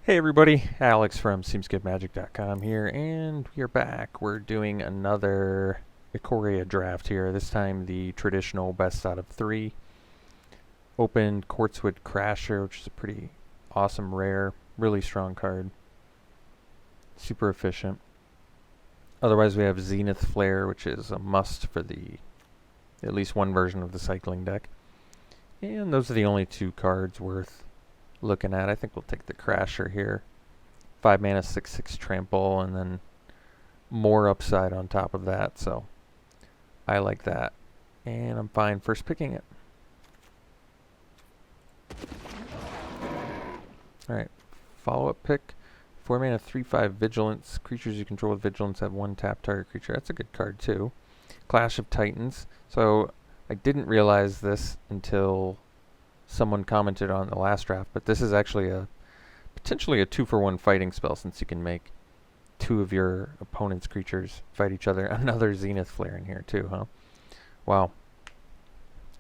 Hey everybody, Alex from SeemsGoodMagic.com here, and we are back. We're doing another Ikoria draft here, this time the traditional best out of 3. Opened Quartzwood Crasher, which is a pretty awesome rare, really strong card. Super efficient. Otherwise we have Zenith Flare, which is a must for at least one version of the cycling deck. And those are the only 2 cards worth looking at. I think we'll take the Crasher here. 5 mana, 6/6 trample, and then more upside on top of that, so I like that. And I'm fine first picking it. Alright, follow-up pick. 4 mana, 3/5 Vigilance. Creatures you control with Vigilance have 1 tap target creature. That's a good card too. Clash of Titans. So I didn't realize this until someone commented on the last draft, but this is actually potentially a 2-for-1 fighting spell, since you can make 2 of your opponent's creatures fight each other. Another Zenith Flare in here too, huh? Wow.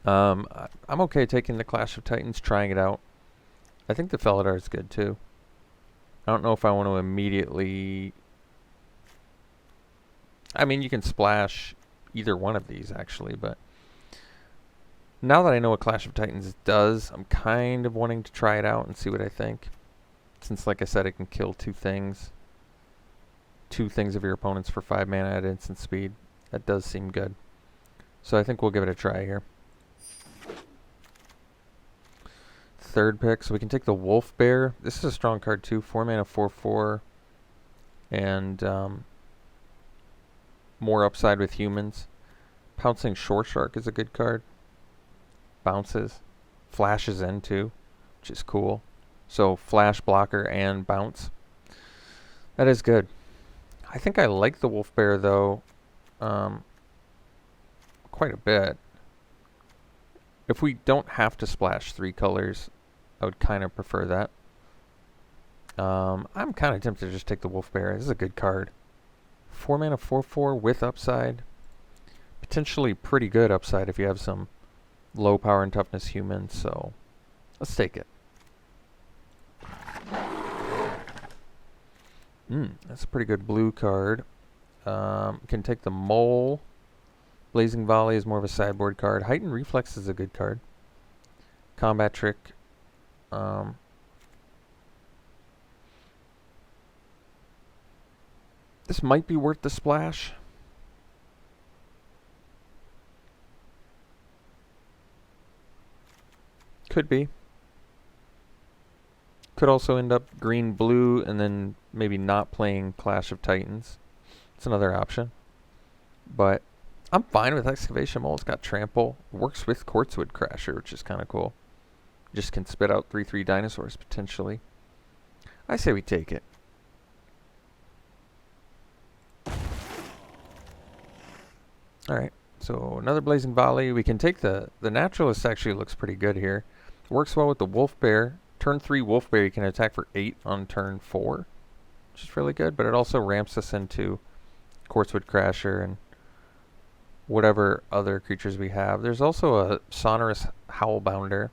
I'm okay taking the Clash of Titans, trying it out. I think the Felidar is good too. I don't know if I want to immediately... I mean, you can splash either one of these actually, but now that I know what Clash of Titans does, I'm kind of wanting to try it out and see what I think. Since, like I said, it can kill 2 things. 2 things of your opponents for 5 mana at instant speed. That does seem good. So I think we'll give it a try here. Third pick, so we can take the Wolf Bear. This is a strong card too. 4 mana, 4/4. And more upside with humans. Pouncing Shore Shark is a good card. Bounces, flashes in too, which is cool. So flash, blocker, and bounce. That is good. I think I like the Wolf Bear though quite a bit. If we don't have to splash 3 colors, I would kind of prefer that. I'm kind of tempted to just take the Wolf Bear. This is a good card. 4 mana, 4/4 with upside. Potentially pretty good upside if you have some low power and toughness humans, so let's take it. That's a pretty good blue card. Can take the Mole. Blazing Volley is more of a sideboard card. Heightened Reflex is a good card. Combat Trick. This might be worth the splash. Could be. Could also end up green-blue and then maybe not playing Clash of Titans. It's another option. But I'm fine with Excavation Mole. It's got Trample. It works with Quartzwood Crasher, which is kind of cool. Just can spit out 3/3 dinosaurs, potentially. I say we take it. Alright, so another Blazing Volley. We can take the Naturalist. Actually looks pretty good here. Works well with the Wolf Bear. Turn 3 Wolf Bear, you can attack for 8 on turn 4, which is really good, but it also ramps us into Quartzwood Crasher and whatever other creatures we have. There's also a Sonorous Howlbounder,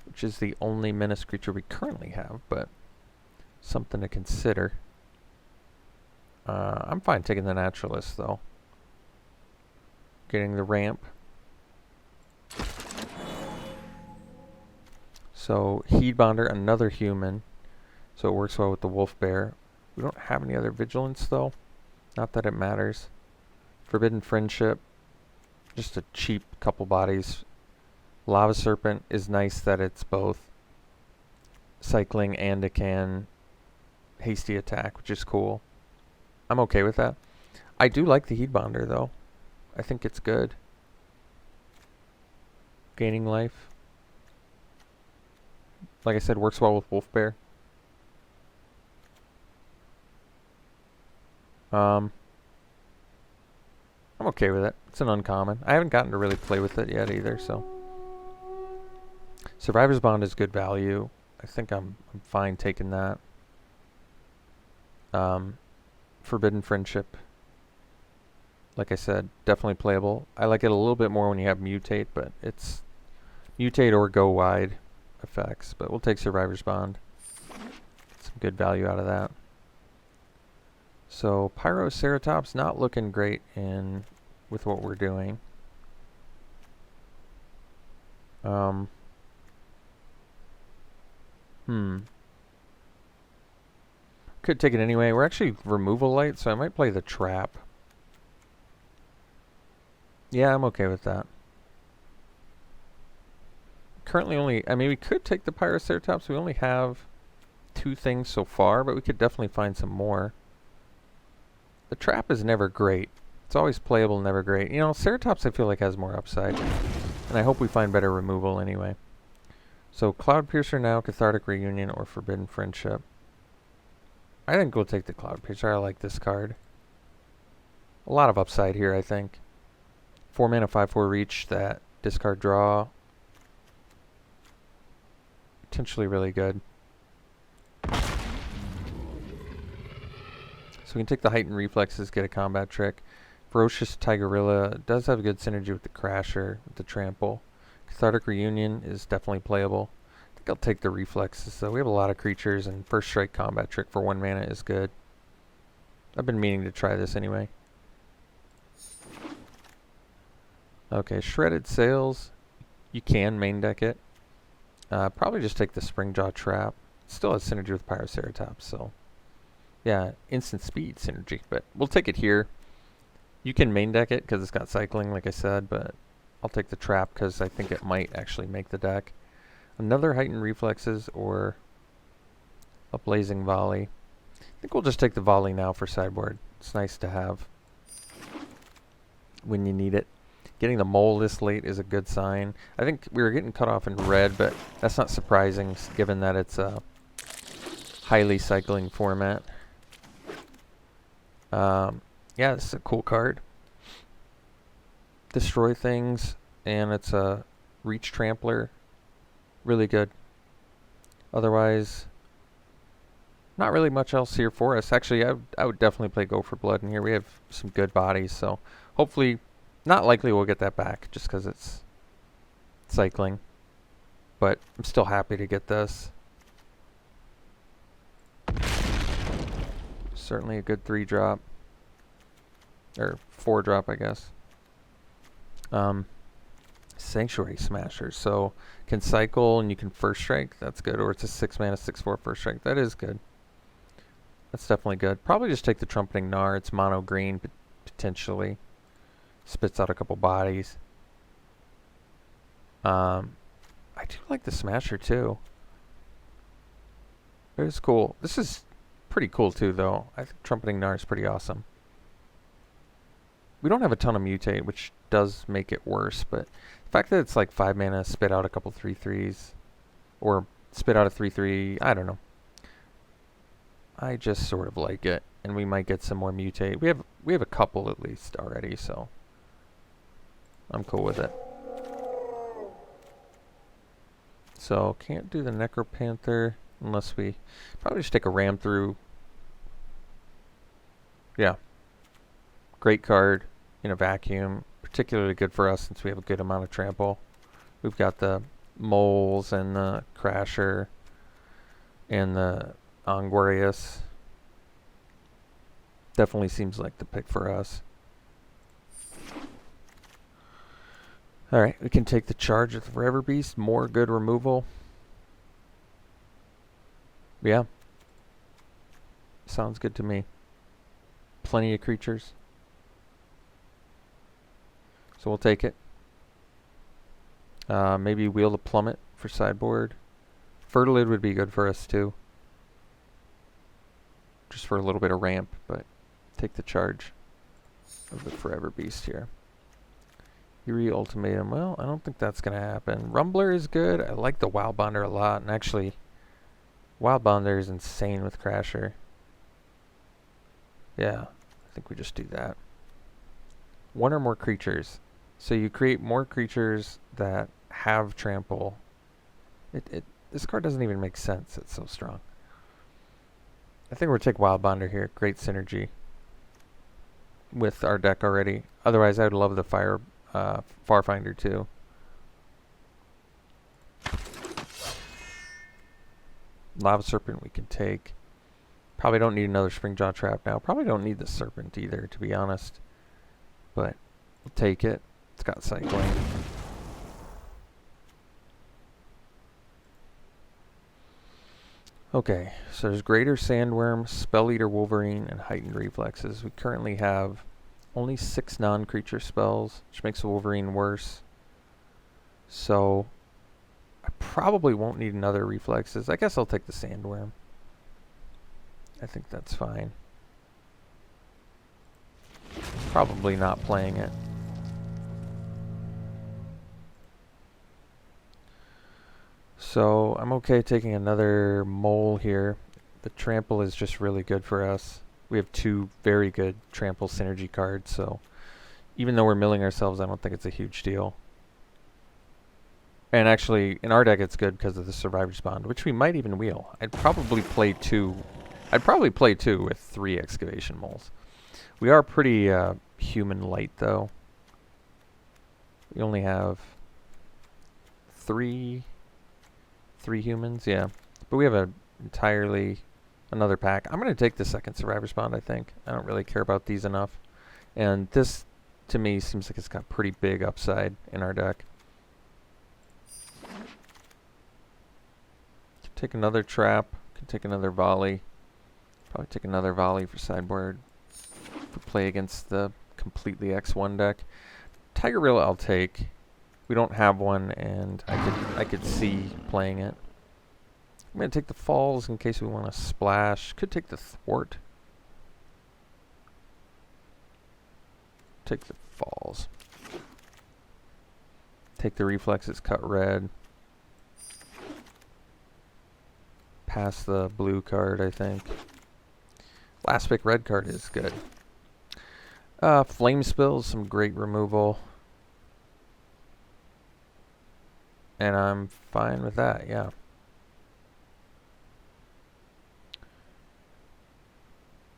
which is the only menace creature we currently have, but something to consider. I'm fine taking the Naturalist, though. Getting the ramp. So, Heedbonder, another human. So it works well with the Wolf Bear. We don't have any other Vigilance, though. Not that it matters. Forbidden Friendship. Just a cheap couple bodies. Lava Serpent is nice that it's both cycling and it can hasty attack, which is cool. I'm okay with that. I do like the Heedbonder, though. I think it's good. Gaining life. Like I said, works well with Wolf Bear. I'm okay with it. It's an uncommon. I haven't gotten to really play with it yet either, so. Survivor's Bond is good value. I think I'm fine taking that. Forbidden Friendship. Like I said, definitely playable. I like it a little bit more when you have Mutate, but it's Mutate or Go Wide effects. But we'll take Survivor's Bond. some good value out of that. So Pyroceratops not looking great in with what we're doing. Could take it anyway. We're actually removal light, so I might play the trap. Yeah, I'm okay with that. Currently only, I mean, we could take the Pyroceratops. We only have 2 things so far, but we could definitely find some more. The trap is never great. It's always playable, never great. You know, Ceratops I feel like has more upside. And I hope we find better removal anyway. So Cloud Piercer now, Cathartic Reunion, or Forbidden Friendship. I think we'll take the Cloud Piercer. I like this card. A lot of upside here, I think. 4 mana, 5/4 reach, that discard draw. Potentially really good. So we can take the Heightened Reflexes, get a combat trick. Ferocious Tigerilla does have a good synergy with the Crasher, with the Trample. Cathartic Reunion is definitely playable. I think I'll take the Reflexes, though. We have a lot of creatures, and First Strike combat trick for 1 mana is good. I've been meaning to try this anyway. Okay, Shredded Sails. You can main deck it. Probably just take the Springjaw Trap. Still has synergy with Pyroceratops, so... yeah, instant speed synergy, but we'll take it here. You can main deck it because it's got cycling, like I said, but I'll take the trap because I think it might actually make the deck. Another Heightened Reflexes or a Blazing Volley. I think we'll just take the Volley now for sideboard. It's nice to have when you need it. Getting the Mole this late is a good sign. I think we were getting cut off in red, but that's not surprising given that it's a highly cycling format. Yeah, this is a cool card. Destroy things, and it's a Reach Trampler. Really good. Otherwise, not really much else here for us. Actually, I would definitely play Go for Blood in here. We have some good bodies, so hopefully, not likely we'll get that back just because it's cycling. But I'm still happy to get this. Certainly a good 3-drop. Or 4-drop, I guess. Sanctuary Smasher. So, can cycle and you can First Strike. That's good. Or it's a 6 mana, 6/4 First Strike. That is good. That's definitely good. Probably just take the Trumpeting Gnar. It's mono green, potentially. Spits out a couple bodies. I do like the Smasher, too. It is cool. This is pretty cool, too, though. I think Trumpeting Gnar is pretty awesome. We don't have a ton of mutate, which does make it worse, but the fact that it's like 5 mana, spit out a couple 3/3s, or spit out a 3/3, I don't know. I just sort of like it, and we might get some more mutate. We have a couple at least already, so I'm cool with it. So can't do the Necropanther unless we probably just take a Ram through. Yeah. Great card in a vacuum. Particularly good for us since we have a good amount of trample. We've got the Moles and the Crasher and the Ongorius. Definitely seems like the pick for us. Alright, we can take the charge of the Forever Beast. More good removal. Yeah. Sounds good to me. Plenty of creatures. So we'll take it. Maybe Wheel the Plummet for sideboard. Fertilid would be good for us too. Just for a little bit of ramp, but take the charge of the Forever Beast here. Eerie Ultimatum. Well, I don't think that's going to happen. Rumbler is good. I like the Wild Bonder a lot. And actually, Wild Bonder is insane with Crasher. Yeah, I think we just do that. 1 or more creatures. So you create more creatures that have trample. This card doesn't even make sense. It's so strong. I think we'll take Wild Bonder here. Great synergy with our deck already. Otherwise, I would love the Farfinder too. Lava Serpent we can take. Probably don't need another Springjaw Trap now. Probably don't need the Serpent either, to be honest. But we'll take it. It's got cycling. Okay, so there's Greater Sandworm, Spell Eater Wolverine, and Heightened Reflexes. We currently have only 6 non-creature spells, which makes the Wolverine worse. So I probably won't need another Reflexes. I guess I'll take the Sandworm. I think that's fine. Probably not playing it. So I'm okay taking another mole here. The trample is just really good for us. We have 2 very good trample synergy cards, so even though we're milling ourselves, I don't think it's a huge deal. And actually, in our deck it's good because of the Survivor's Bond, which we might even wheel. I'd probably play 2 with 3 excavation moles. We are pretty human light, though. We only have 3 humans, yeah. But we have another pack. I'm going to take the second Survivor's Bond, I think. I don't really care about these enough. And this, to me, seems like it's got pretty big upside in our deck. Could take another trap. Could take another volley. Probably take another volley for sideboard. For play against the completely X1 deck. Tiger Reel I'll take. We don't have one, and I could see playing it. I'm going to take the Falls in case we want to splash. Could take the Thwart. Take the Falls. Take the Reflexes, cut red. Pass the blue card, I think. Last pick red card is good. Flame Spills, some great removal. And I'm fine with that, yeah.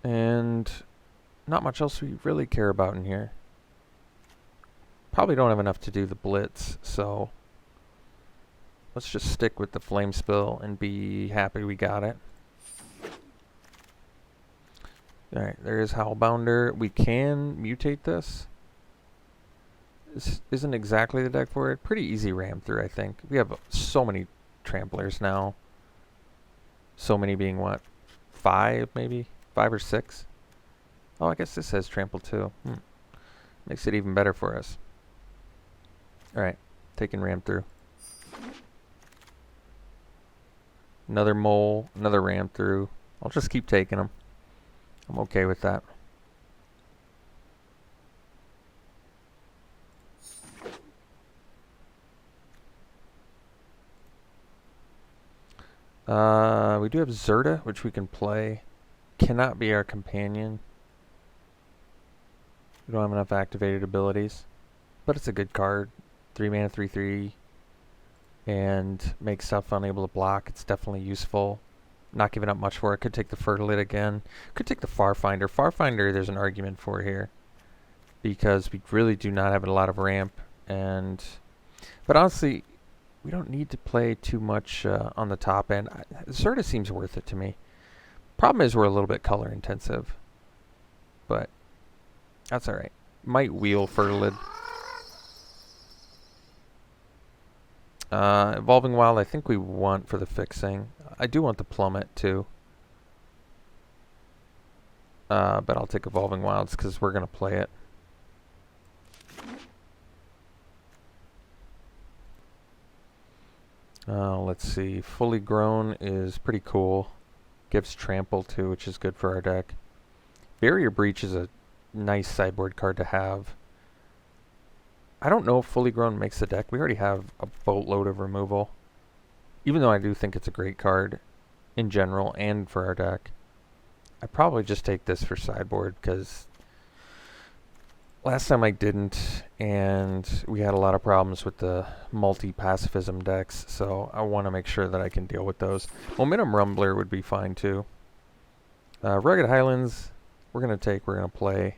And not much else we really care about in here. Probably don't have enough to do the Blitz, so let's just stick with the Flame Spill and be happy we got it. Alright, there is Howlbounder. We can mutate this. This isn't exactly the deck for it. Pretty easy ram through, I think. We have so many tramplers now. So many being what? 5 maybe? 5 or 6? Oh, I guess this has trample too. Makes it even better for us. Alright, taking ram through. Another mole, another ram through. I'll just keep taking them. I'm okay with that. We do have Zerta, which we can play. Cannot be our companion. We don't have enough activated abilities. But it's a good card. 3 mana, 3/3. And makes stuff unable to block. It's definitely useful. Not giving up much for it. Could take the Fertilid again. Could take the Farfinder. Farfinder, there's an argument for here. Because we really do not have a lot of ramp. But honestly, we don't need to play too much on the top end. Zerta seems worth it to me. Problem is we're a little bit color intensive. But that's alright. Might wheel Fertilid. Evolving Wild, I think we want for the fixing. I do want the Plummet too. But I'll take Evolving Wilds because we're going to play it. Let's see. Fully Grown is pretty cool. Gives Trample too, which is good for our deck. Barrier Breach is a nice sideboard card to have. I don't know if Fully Grown makes the deck. We already have a boatload of removal. Even though I do think it's a great card in general and for our deck. I'd probably just take this for sideboard because last time I didn't, and we had a lot of problems with the multi-pacifism decks, so I want to make sure that I can deal with those. Momentum Rumbler would be fine too. Rugged Highlands, we're going to play.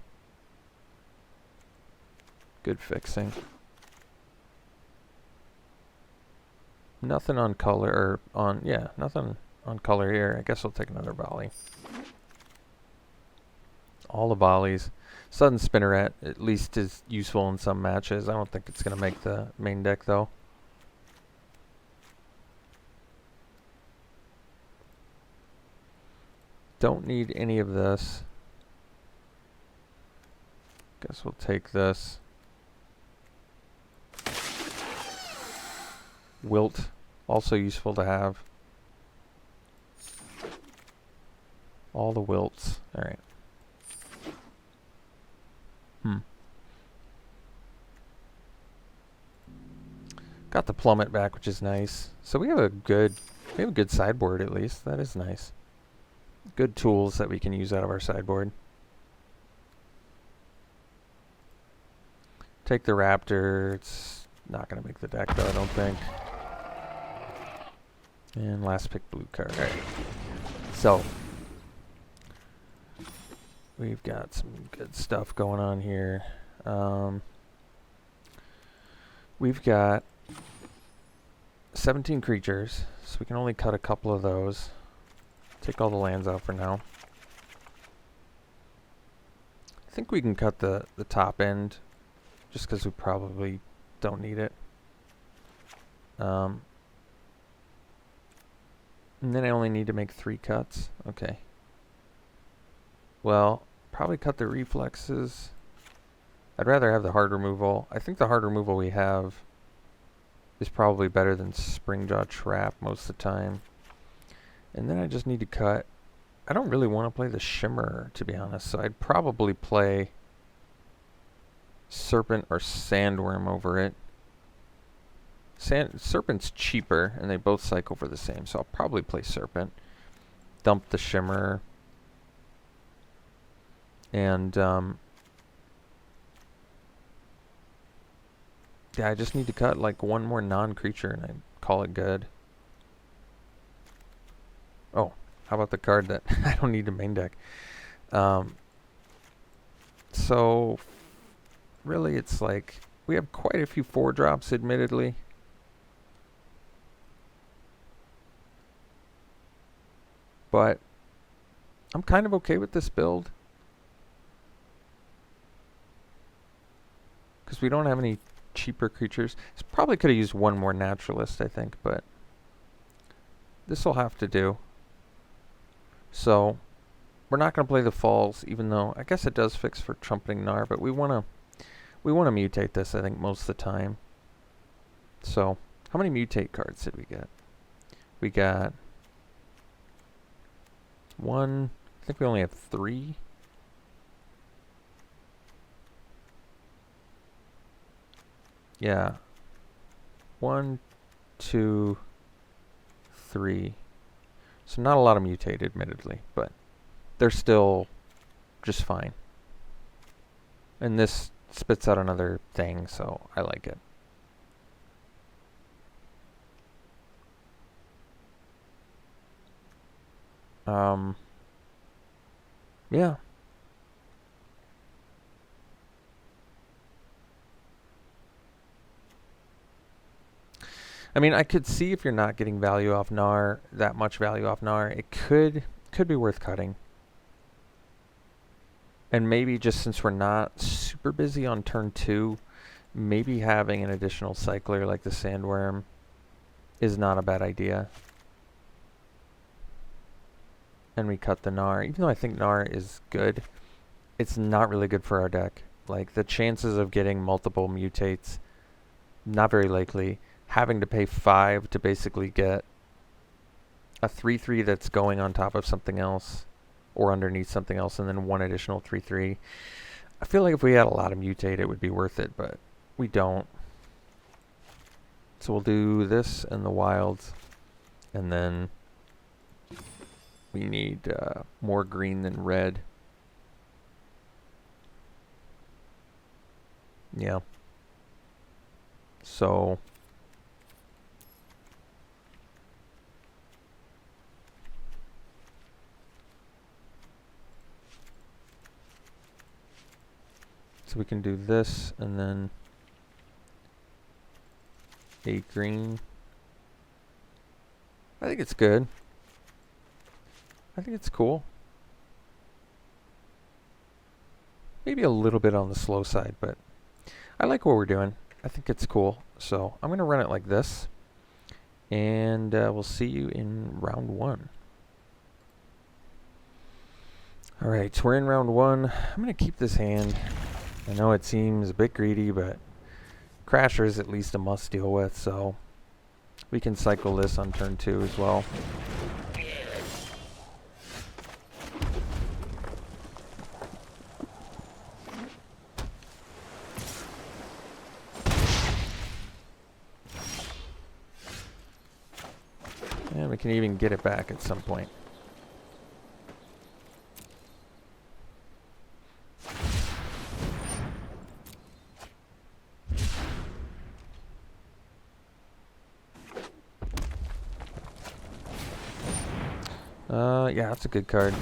Good fixing. Nothing on color, nothing on color here. I guess I'll take another volley. All the volleys. Sudden Spinneret at least is useful in some matches. I don't think it's going to make the main deck though. Don't need any of this. Guess we'll take this. Wilt, also useful to have. All the wilts. Alright. Got the plummet back, which is nice. So we have a good sideboard at least. That is nice. Good tools that we can use out of our sideboard. Take the Raptor. It's not going to make the deck though, I don't think. And last pick blue card. Alright. So we've got some good stuff going on here. We've got 17 creatures, so we can only cut a couple of those. Take all the lands out for now. I think we can cut the top end, just because we probably don't need it. And then I only need to make 3 cuts. Okay. Well, probably cut the reflexes. I'd rather have the hard removal. I think the hard removal we have is probably better than Springjaw Trap most of the time. And then I just need to cut. I don't really want to play the Shimmer, to be honest, so I'd probably play Serpent or Sandworm over it. Serpent's cheaper, and they both cycle for the same, so I'll probably play Serpent. Dump the Shimmer. And, yeah, I just need to cut like one more non-creature and I call it good. Oh, how about the card that I don't need to main deck? So, really it's like, we have quite a few 4-drops admittedly. But, I'm kind of okay with this build. Because we don't have any cheaper creatures. Probably could have used one more naturalist, I think, but this will have to do. So we're not going to play the falls, even though I guess it does fix for trumpeting Gnar, but we want to mutate this, I think, most of the time. So how many mutate cards did we get? We got 1. I think we only have 3. Yeah. 1, 2, 3. So not a lot of mutate, admittedly, but they're still just fine. And this spits out another thing, so I like it. Yeah. I mean, I could see if you're not getting value off Gnar, that much value off Gnar, it could be worth cutting. And maybe just since we're not super busy on turn 2, maybe having an additional cycler like the Sandworm is not a bad idea. And we cut the Gnar. Even though I think Gnar is good, it's not really good for our deck. Like, the chances of getting multiple mutates, not very likely. Having to pay 5 to basically get a 3/3 that's going on top of something else or underneath something else, and then 1 additional 3/3. I feel like if we had a lot of mutate, it would be worth it, but we don't. So we'll do this and the wilds, and then we need more green than red. Yeah. So we can do this and then 8 green. I think it's good. I think it's cool. maybe a little bit on the slow side, but I like what we're doing. I think it's cool. So I'm going to run it like this, and we'll see you in round 1. Alright, so we're in round 1. I'm going to keep this hand. I know it seems a bit greedy, but Crasher is at least a must deal with, so we can cycle this on turn 2 as well. And we can even get it back at some point. Yeah, that's a good card.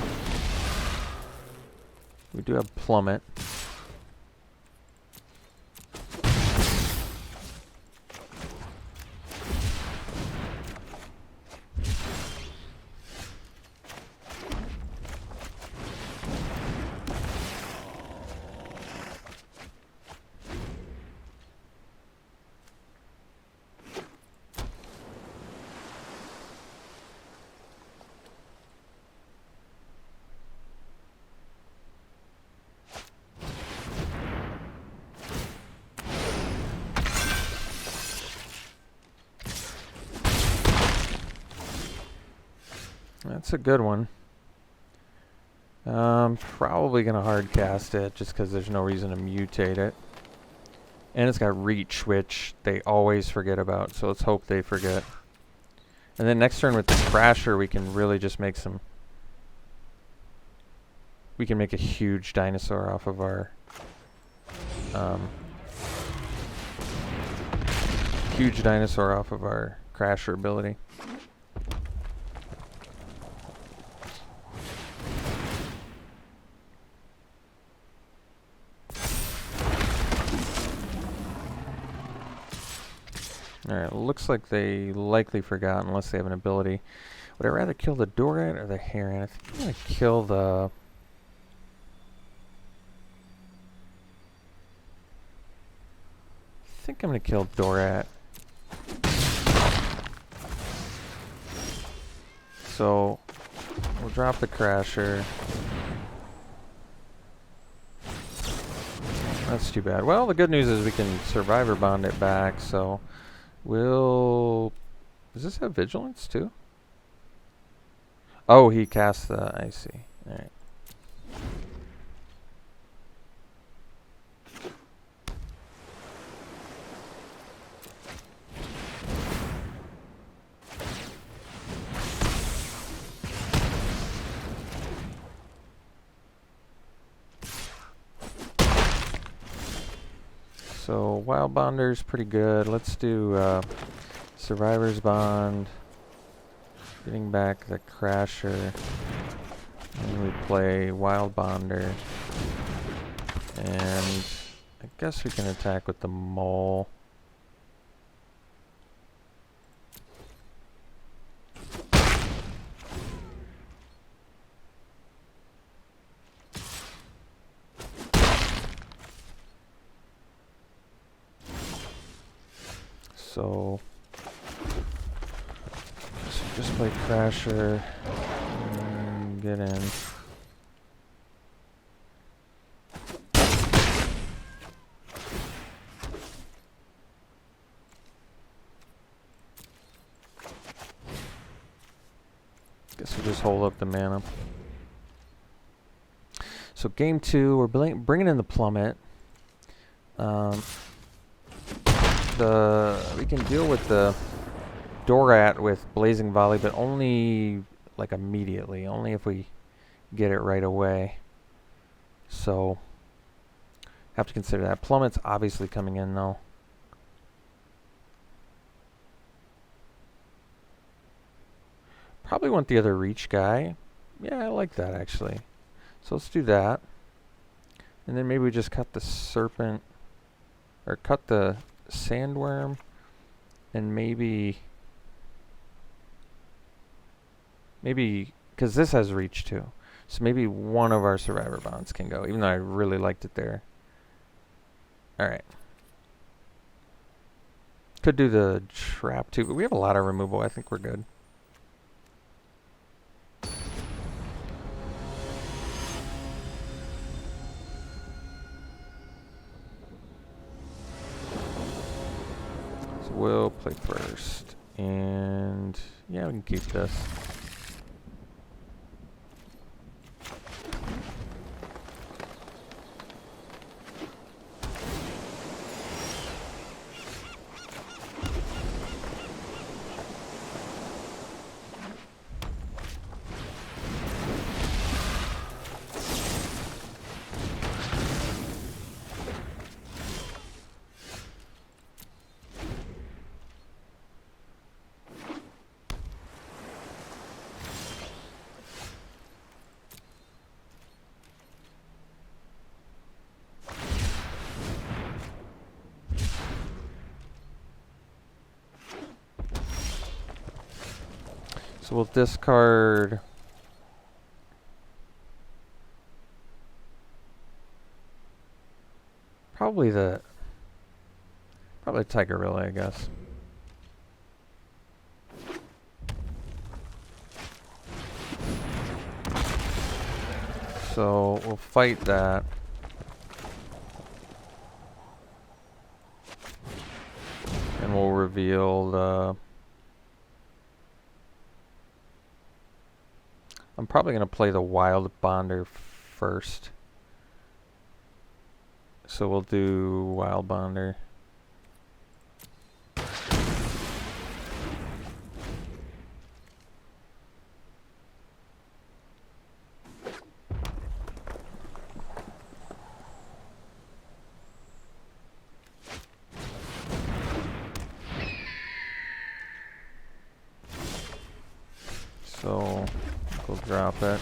We do have Plummet. That's a good one. Probably going to hard cast it just because there's no reason to mutate it. And it's got reach, which they always forget about, so let's hope they forget. And then next turn with the Crasher, we can really just make some... We can make a huge dinosaur off of our... huge dinosaur off of our Crasher ability. Alright, looks like they likely forgot unless they have an ability. Would I rather kill the Dorat or the Heron? I think I'm going to kill the... I think I'm going to kill Dorat. So, we'll drop the Crasher. That's too bad. Well, the good news is we can Survivor Bond it back, so... Will... Does this have Vigilance, too? Oh, he cast the... I see. Alright. So, Wild Bonder's pretty good. Let's do Survivor's Bond. Getting back the Crasher. And we play Wild Bonder. And I guess we can attack with the Mole. So just play Crasher and get in. Guess we just hold up the mana. So game 2, we're bringing in the Plummet. We can deal with the Dorat with Blazing Volley, but only like immediately, only if we get it right away. So have to consider that. Plummet's obviously coming in though. Probably want the other reach guy. Yeah, I like that actually. So let's do that. And then maybe we just cut the Serpent, or cut the Sandworm, and maybe because this has reach too, So maybe one of our survivor bonds can go, even though I really liked it there. Alright. Could do the trap too, but we have a lot of removal. I think we're good. So we'll play first. And yeah, we can keep this. So we'll discard probably Tigorilla, I guess. So we'll fight that. And we'll reveal the... I'm probably going to play the Wild Bonder first. So we'll do Wild Bonder. So we'll drop it.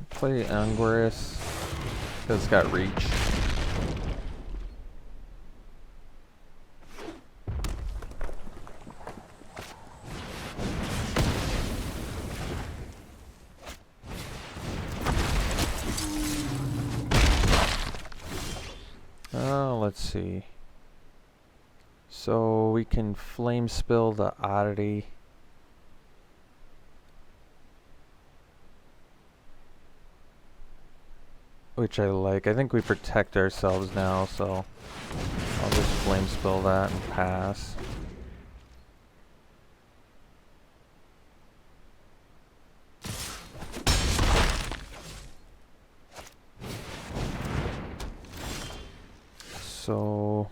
Play Anguirus because it's got reach. Let's see. So we can Flame Spill the Oddity. Which I like. I think we protect ourselves now, so I'll just Flame Spill that and pass. So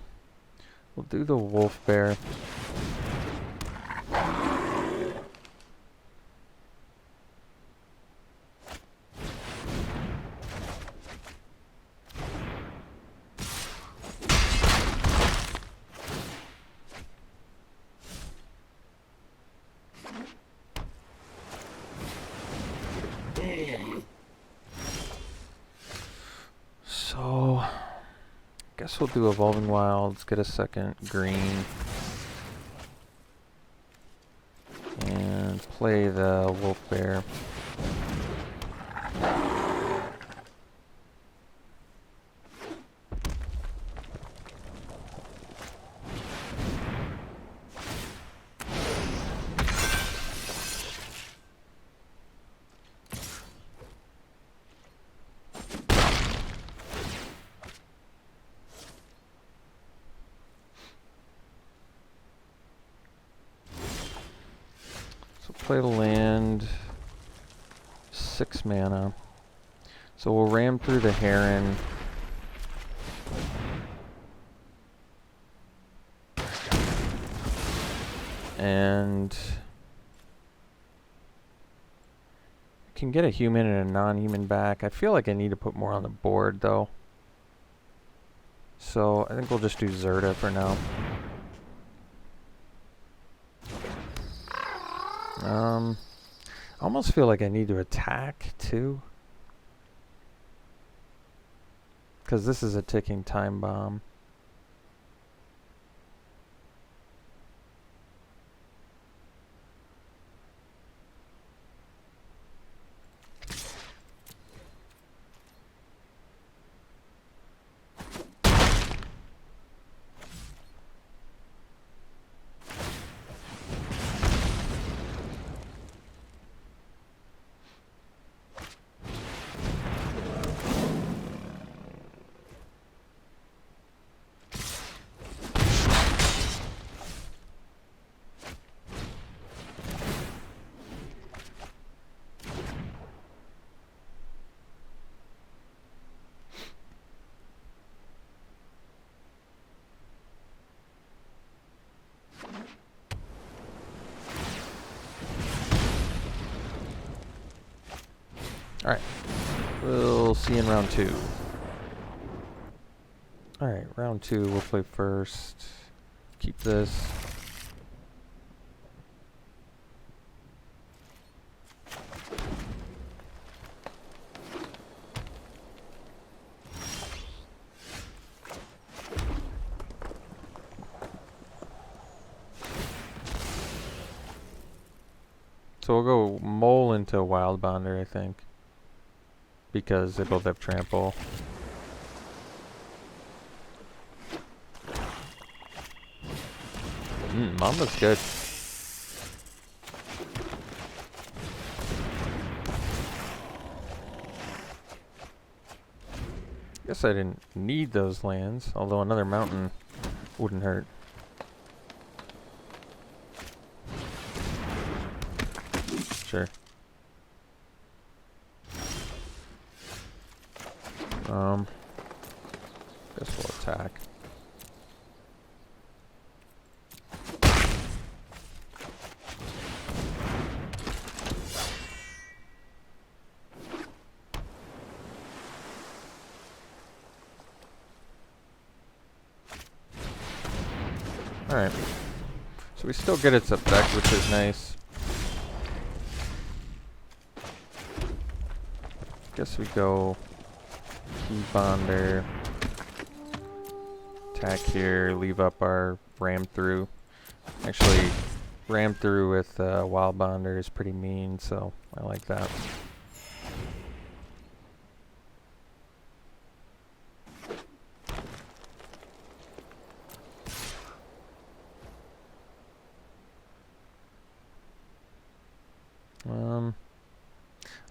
we'll do the Wolf Bear. So guess we'll do Evolving Wilds, get a second green, and play the Wolf Bear. Play land, 6 mana. So we'll ram through the Heron. And can get a human and a non-human back. I feel like I need to put more on the board though. So I think we'll just do Zerta for now. I almost feel like I need to attack too, because this is a ticking time bomb. Alright, we'll see in round 2. Alright, round 2, we'll play first. Keep this. So we'll go Mole into Wild Bonder, I think. Because they both have trample. Mamba's good. Guess I didn't need those lands, although another mountain wouldn't hurt. Sure. Guess we'll attack. Alright. So we still get its effect, which is nice. Guess we go Bonder. Attack here, leave up our ram through. Actually, ram through with Wild Bonder is pretty mean, so I like that.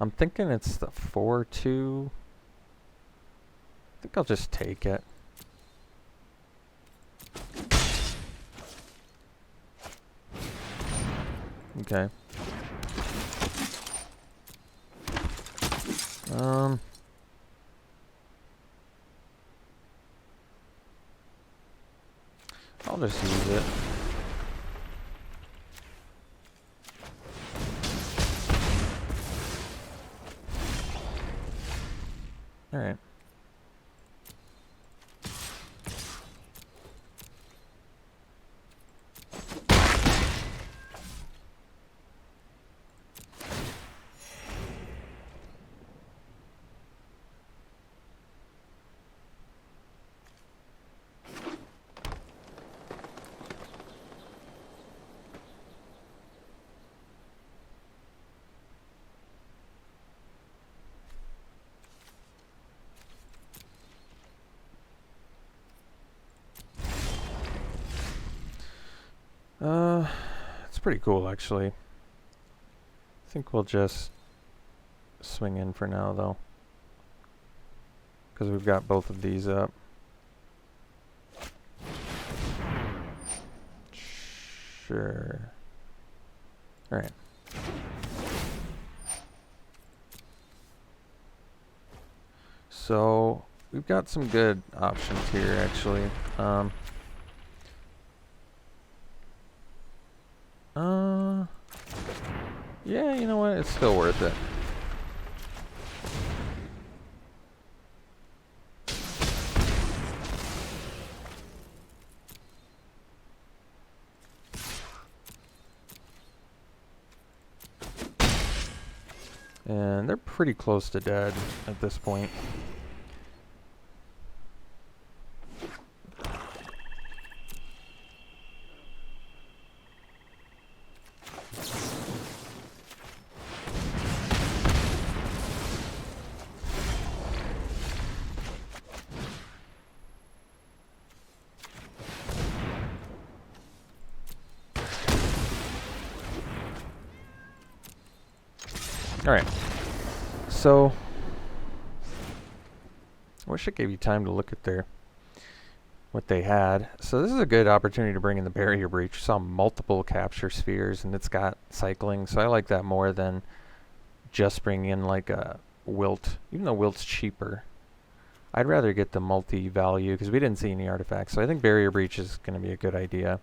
I'm thinking it's the 4-2. I think I'll just take it. Okay. I'll just use it. All right. It's pretty cool, actually. I think we'll just swing in for now, though, because we've got both of these up. Sure. All right. So we've got some good options here, actually. Yeah, you know what? It's still worth it. And they're pretty close to dead at this point. Alright, so I wish it gave you time to look at what they had. So this is a good opportunity to bring in the barrier breach. We saw multiple capture spheres, and it's got cycling, so I like that more than just bringing in like a wilt, even though wilt's cheaper. I'd rather get the multi-value because we didn't see any artifacts, so I think barrier breach is going to be a good idea.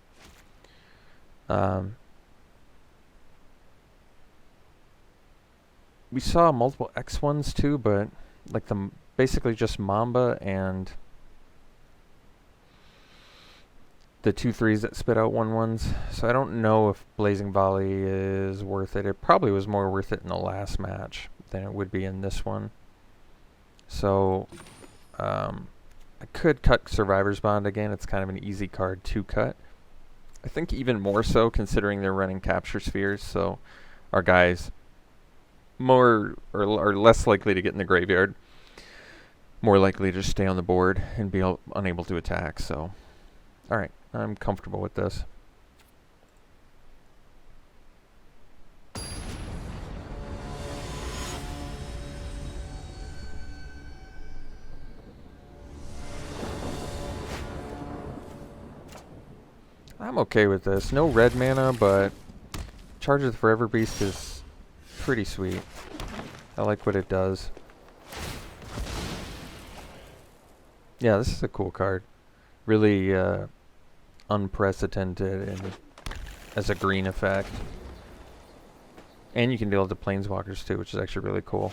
We saw multiple X ones too, but like basically just Mamba and the 2/3s that spit out 1/1s. So I don't know if Blazing Volley is worth it. It probably was more worth it in the last match than it would be in this one. So I could cut Survivor's Bond again. It's kind of an easy card to cut. I think even more so considering they're running capture spheres, so our guys more or less likely to get in the graveyard, more likely to just stay on the board and be unable to attack. So alright, I'm comfortable with this. I'm okay with this. No red mana, but Charge of the Forever Beast is pretty sweet. I like what it does. Yeah, this is a cool card. Really unprecedented and as a green effect. And you can deal with the Planeswalkers too, which is actually really cool.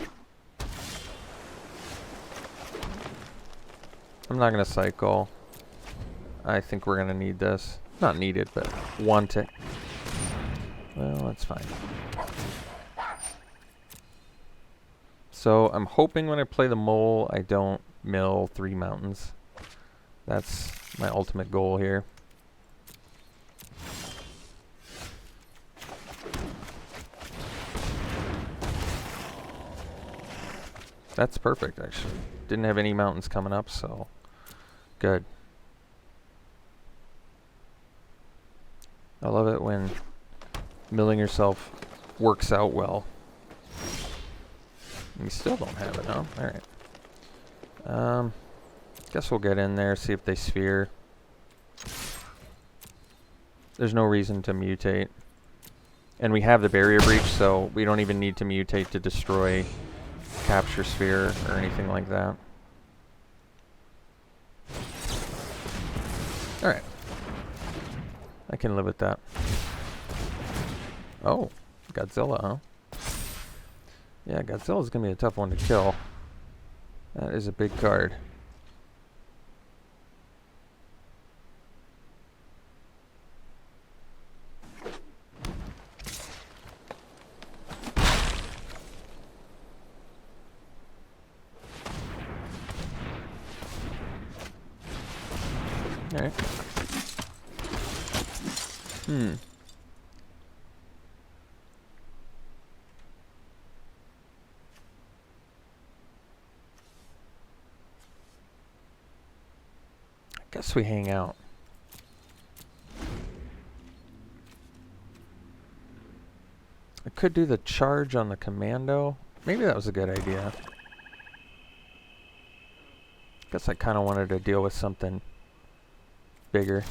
I'm not going to cycle. I think we're going to need this. Not need it, but want it. Well, that's fine. So I'm hoping when I play the mole, I don't mill 3 mountains. That's my ultimate goal here. That's perfect, actually. Didn't have any mountains coming up, so good. I love it when milling yourself works out well. We still don't have it, huh? Alright. Guess we'll get in there, see if they sphere. There's no reason to mutate. And we have the barrier breach, so we don't even need to mutate to destroy capture sphere or anything like that. Alright. I can live with that. Oh, Godzilla, huh? Yeah, Godzilla's gonna be a tough one to kill. That is a big card. Alright. Guess we hang out. I could do the charge on the commando. Maybe that was a good idea. Guess I kind of wanted to deal with something bigger.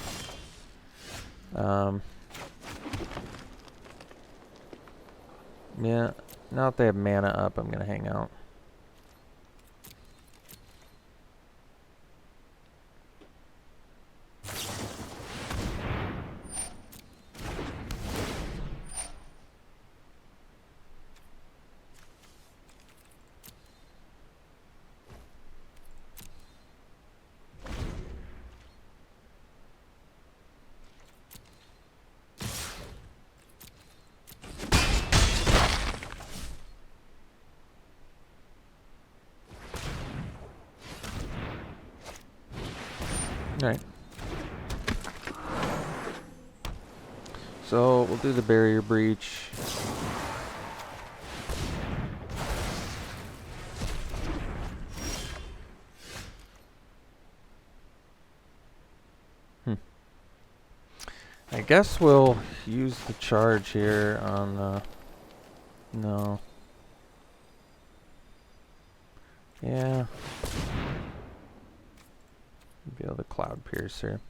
Yeah, now that they have mana up, I'm gonna hang out. Alright. So we'll do the barrier breach. I guess we'll use the charge here on the... No. Yeah. Be able to Cloud Piercer.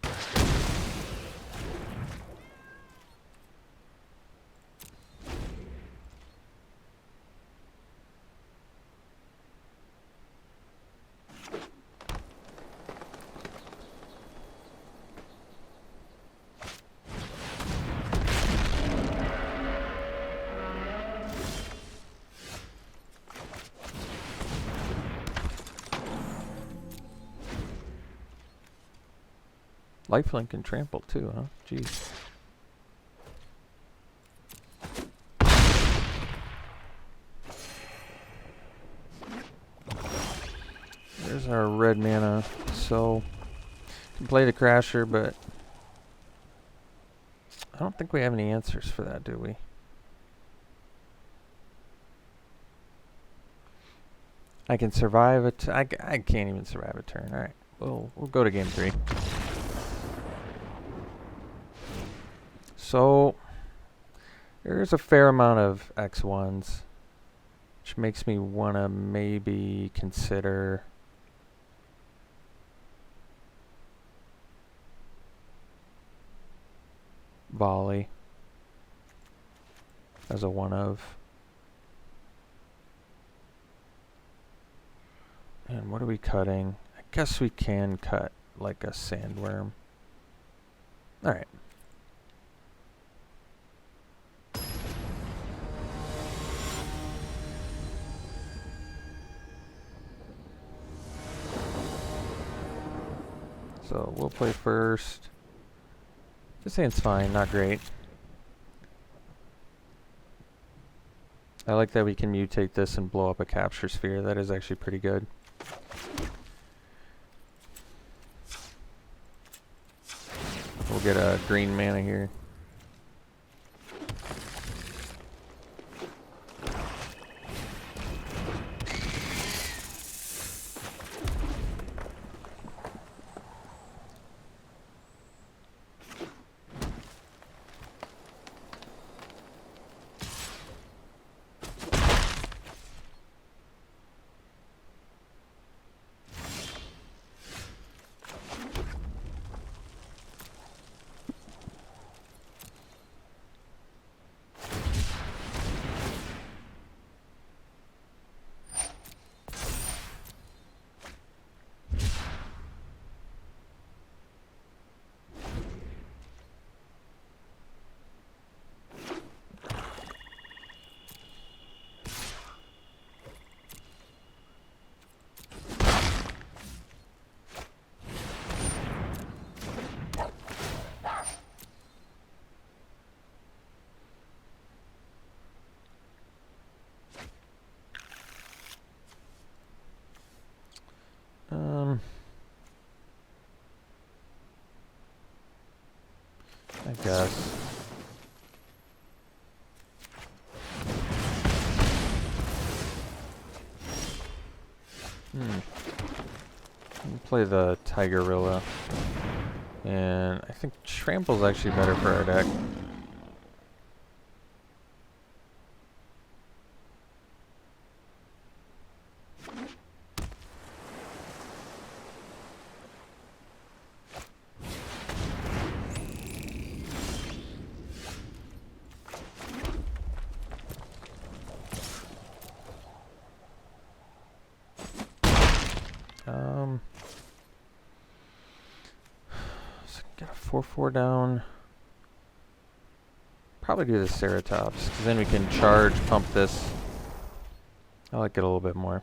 Lifelink and trample too, huh? Jeez. There's our red mana. So, can play the Crasher, but I don't think we have any answers for that, do we? I can survive it. I can't even survive a turn. All right, we'll go to game 3. So there's a fair amount of X1s, which makes me want to maybe consider Volley as a one of. And what are we cutting? I guess we can cut like a Sandworm. All right. So we'll play first. This hand's fine, not great. I like that we can mutate this and blow up a capture sphere. That is actually pretty good. We'll get a green mana here. I guess. We'll play the Tigerilla. And I think Trample's actually better for our deck. So get a 4/4 down. Probably do the Ceratops, because then we can charge, pump this. I like it a little bit more.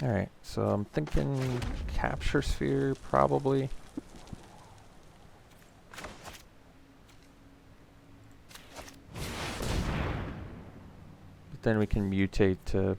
Alright, so I'm thinking Capture Sphere, probably. But then we can mutate to...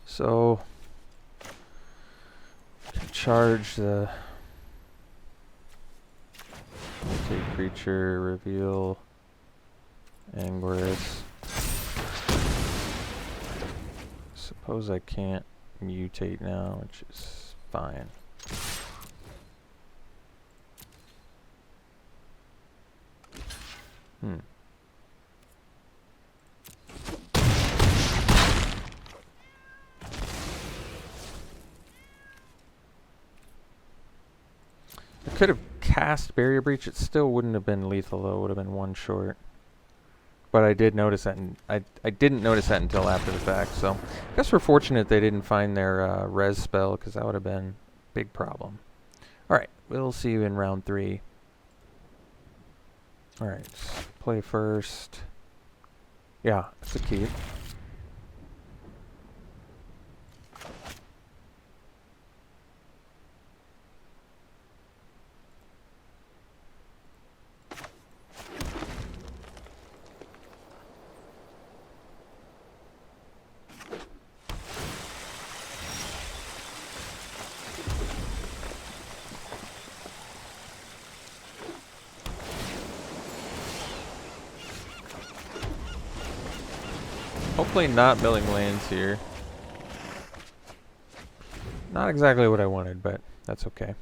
So, charge the multi-creature, reveal Anguirus. Suppose I can't mutate now, which is fine. I could have cast Barrier Breach. It still wouldn't have been lethal, though. It would have been one short. But I did notice that, and I didn't notice that until after the fact. So I guess we're fortunate they didn't find their res spell, because that would have been a big problem. All right, we'll see you in round 3. All right, play first. Yeah, it's a keep. Hopefully not milling lands here. Not exactly what I wanted, but that's okay.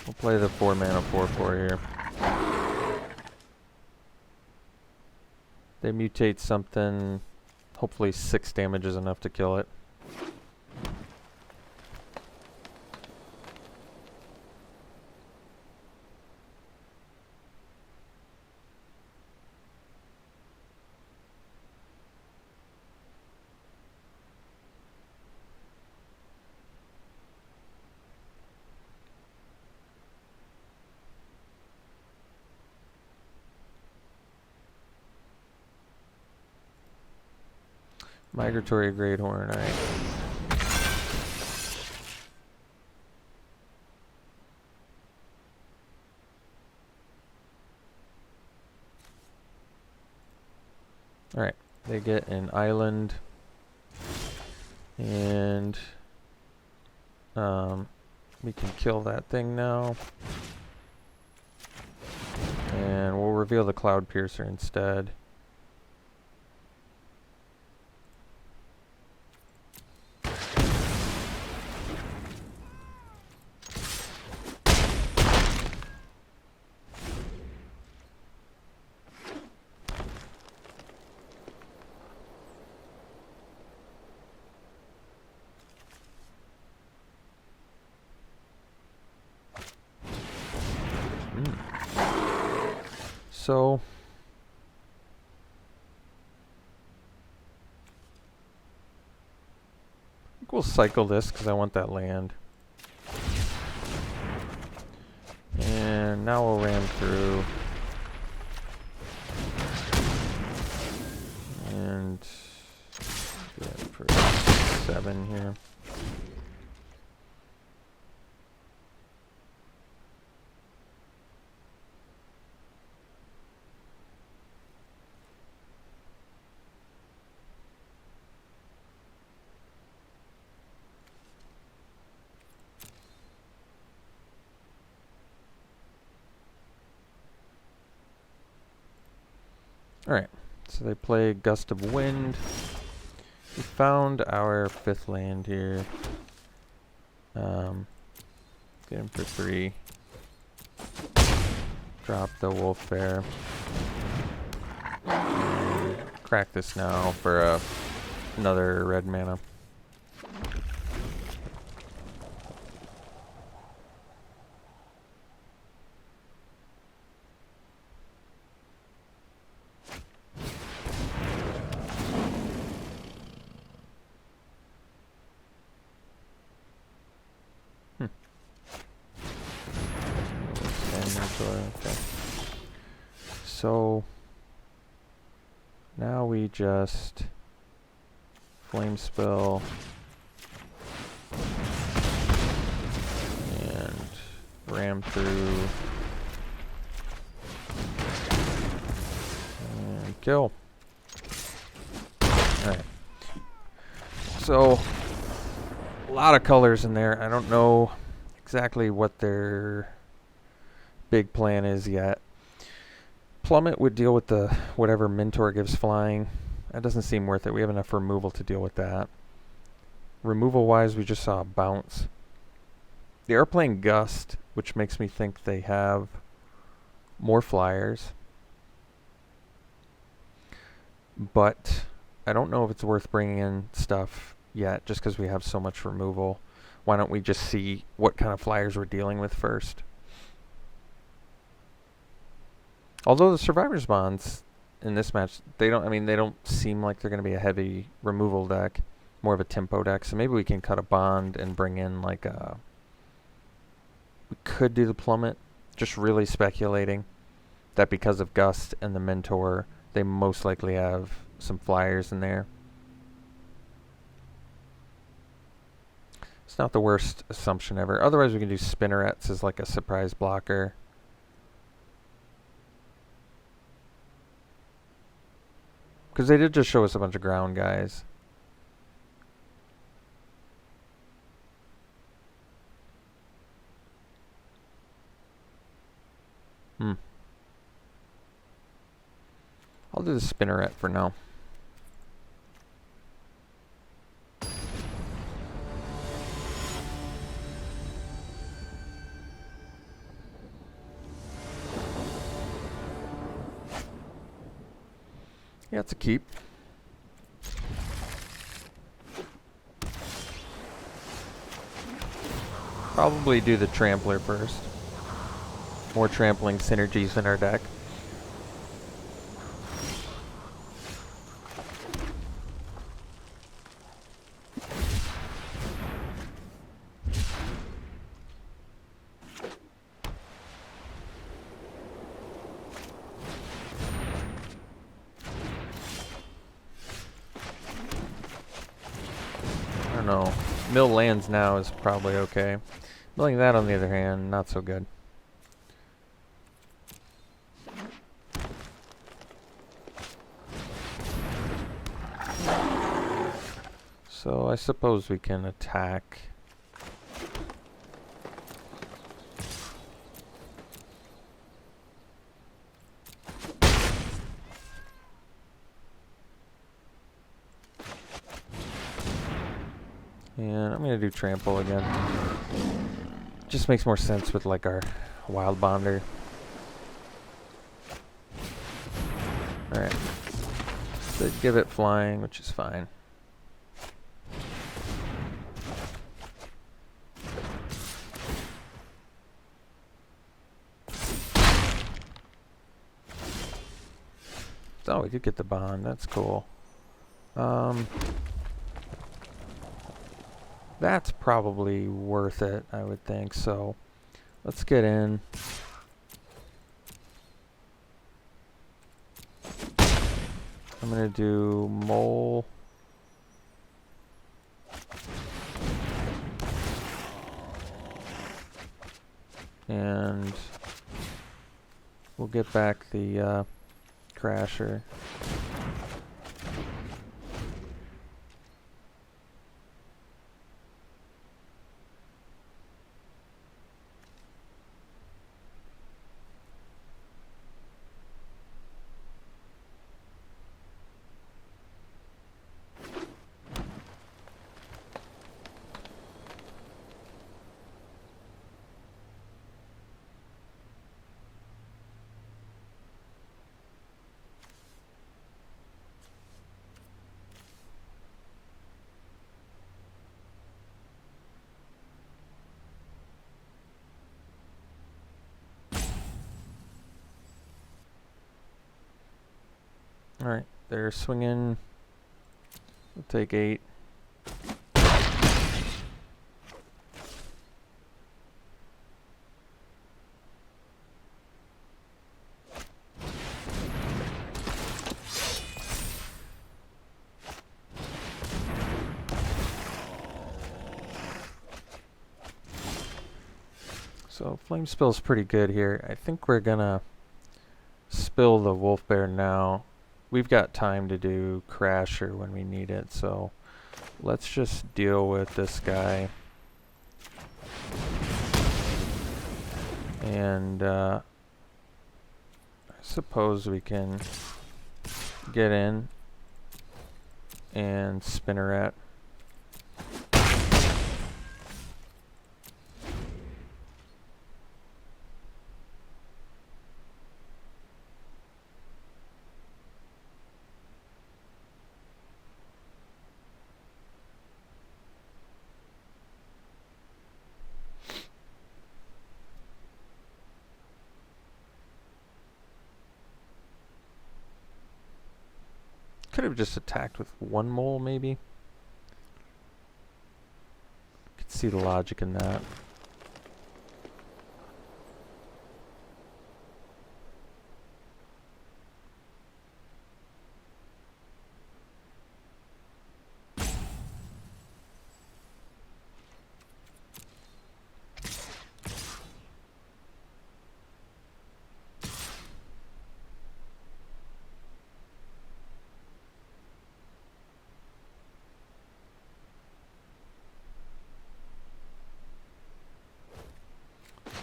We'll play the 4 mana 4/4 here. They mutate something. Hopefully 6 damage is enough to kill it. Migratory Greathorn, alright. Alright, they get an island, and we can kill that thing now. And we'll reveal the Cloud Piercer instead. So I think we'll cycle this because I want that land. And now we'll ram through. And do it for 7 here. Alright, so they play Gust of Wind. We found our 5th land here. Get him for 3. Drop the Wolf Bear. And crack this now for another red mana. Okay. So now we just flame spill and ram through and kill. Alright. So a lot of colors in there. I don't know exactly what their big plan is yet. Plummet would deal with the whatever Mentor gives flying. That doesn't seem worth it. We have enough removal to deal with that. Removal wise, we just saw a bounce. They are playing Gust, which makes me think they have more flyers. But I don't know if it's worth bringing in stuff yet, just because we have so much removal. Why don't we just see what kind of flyers we're dealing with first? Although the Survivor's Bonds in this match, they don't seem like they're going to be a heavy removal deck, more of a tempo deck. So maybe we can cut a bond and bring in like a. We could do the Plummet, just really speculating that because of Gust and the Mentor, they most likely have some flyers in there. It's not the worst assumption ever. Otherwise, we can do Spinnerets as like a surprise blocker. Because they did just show us a bunch of ground guys. I'll do the Spinneret for now. Yeah, it's a keep. Probably do the Trampler first. More trampling synergies in our deck. No, mill lands now is probably okay. Milling that, on the other hand, not so good. So I suppose we can attack. And I'm going to do Trample again. Just makes more sense with like our Wild Bonder. Alright. So give it flying, which is fine. Oh, we did get the bond. That's cool. That's probably worth it, I would think. So let's get in. I'm going to do mole. And we'll get back the crasher. Alright, they're swinging. We'll take 8. So flame spill's pretty good here. I think we're gonna spill the wolf bear now. We've got time to do crasher when we need it, so let's just deal with this guy. And I suppose we can get in and spinneret. Could have just attacked with one mole, maybe. Could see the logic in that.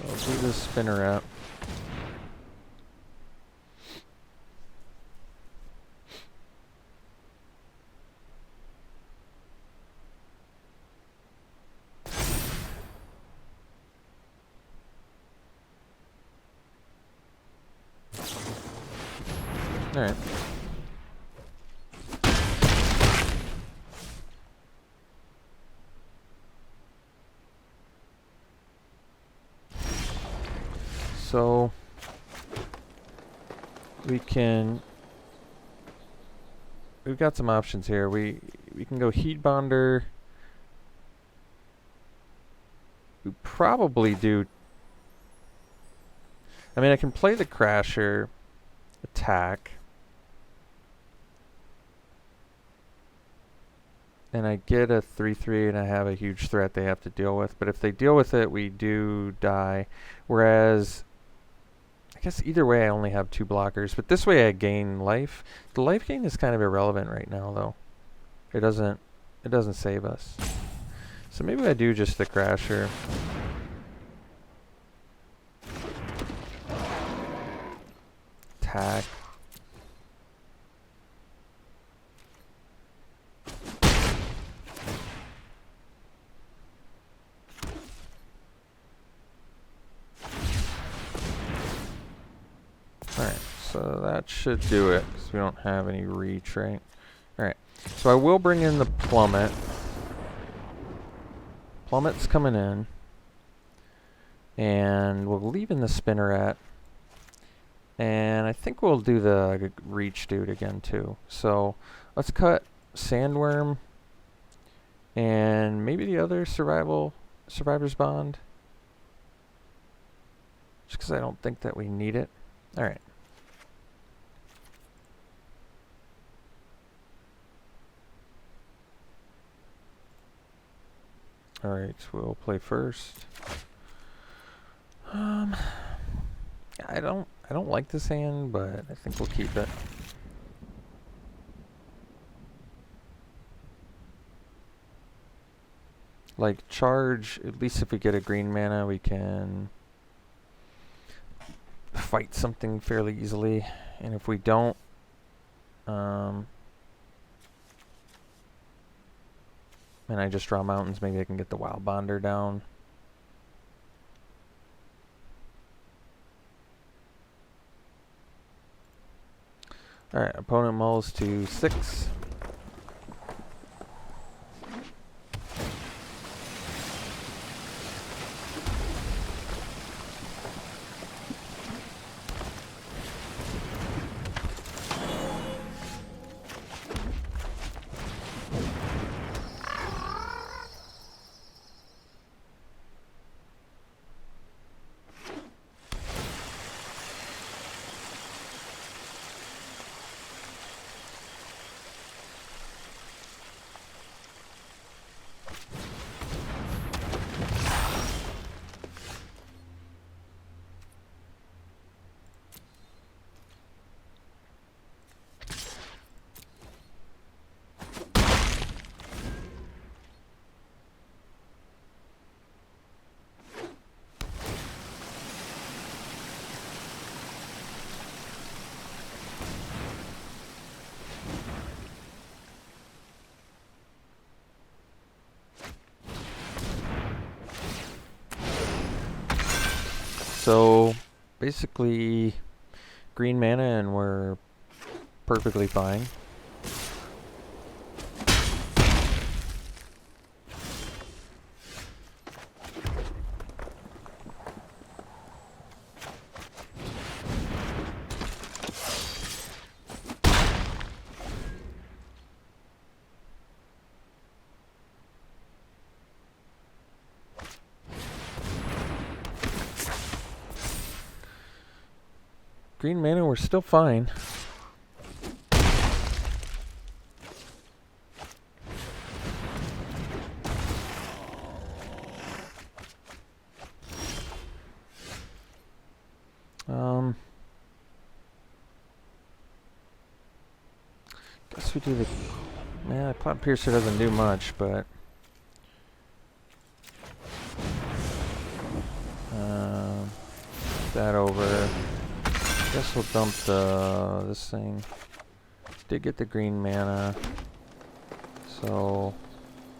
I'll do the spinneret. All right. So we've got some options here. We can go heat bonder. We probably do. I mean, I can play the crasher, attack, and I get a 3/3 and I have a huge threat they have to deal with. But if they deal with it, we do die. Whereas I guess either way I only have 2 blockers, but this way I gain life. The life gain is kind of irrelevant right now though. It doesn't save us. So maybe I do just the crasher. Attack. Alright, so that should do it, because we don't have any reach, right? Alright, so I will bring in the plummet. Plummet's coming in. And we'll leave in the spinneret. And I think we'll do the reach dude again too. So let's cut Sandworm and maybe the other Survivor's Bond. Just because I don't think that we need it. Alright. Alright, we'll play first. I don't like this hand, but I think we'll keep it. Like charge, at least if we get a green mana, we can fight something fairly easily. And if we don't, and I just draw mountains, maybe I can get the Wild Bonder down. Alright, opponent mulls to 6. So basically green mana and we're perfectly fine. Green mana, we're still fine. Guess we do the... Yeah, Cloud Piercer doesn't do much, but... that over. Guess we'll dump this thing. Did get the green mana, so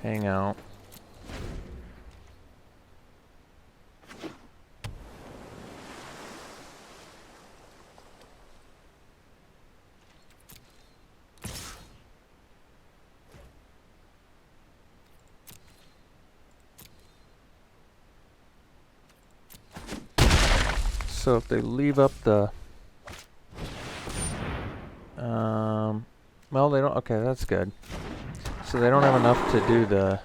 hang out. So if they leave up the well, they don't. Okay, that's good. So they don't have enough to do the.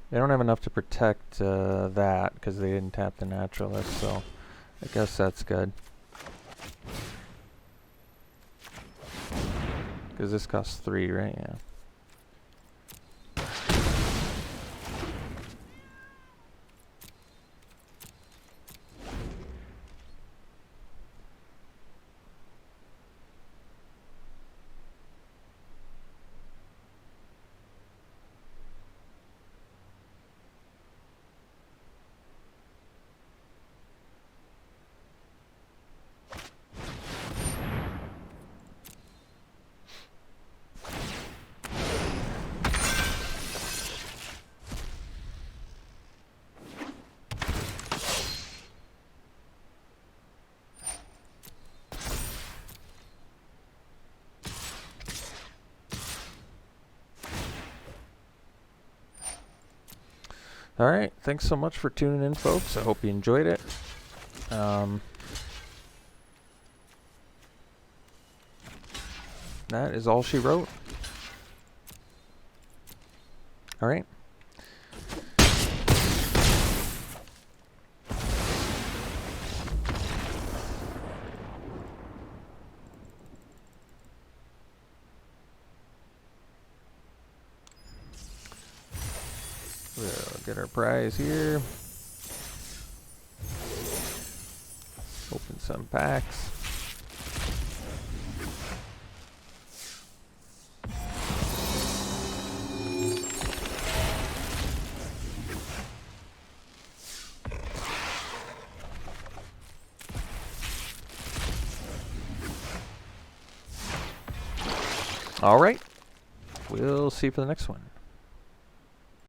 They don't have enough to protect that because they didn't tap the Naturalist. So I guess that's good. Because this costs 3, right? Yeah. Alright, thanks so much for tuning in, folks. I hope you enjoyed it. that is all she wrote. Alright. We'll get our prize here. Open some packs. All right. We'll see you for the next one.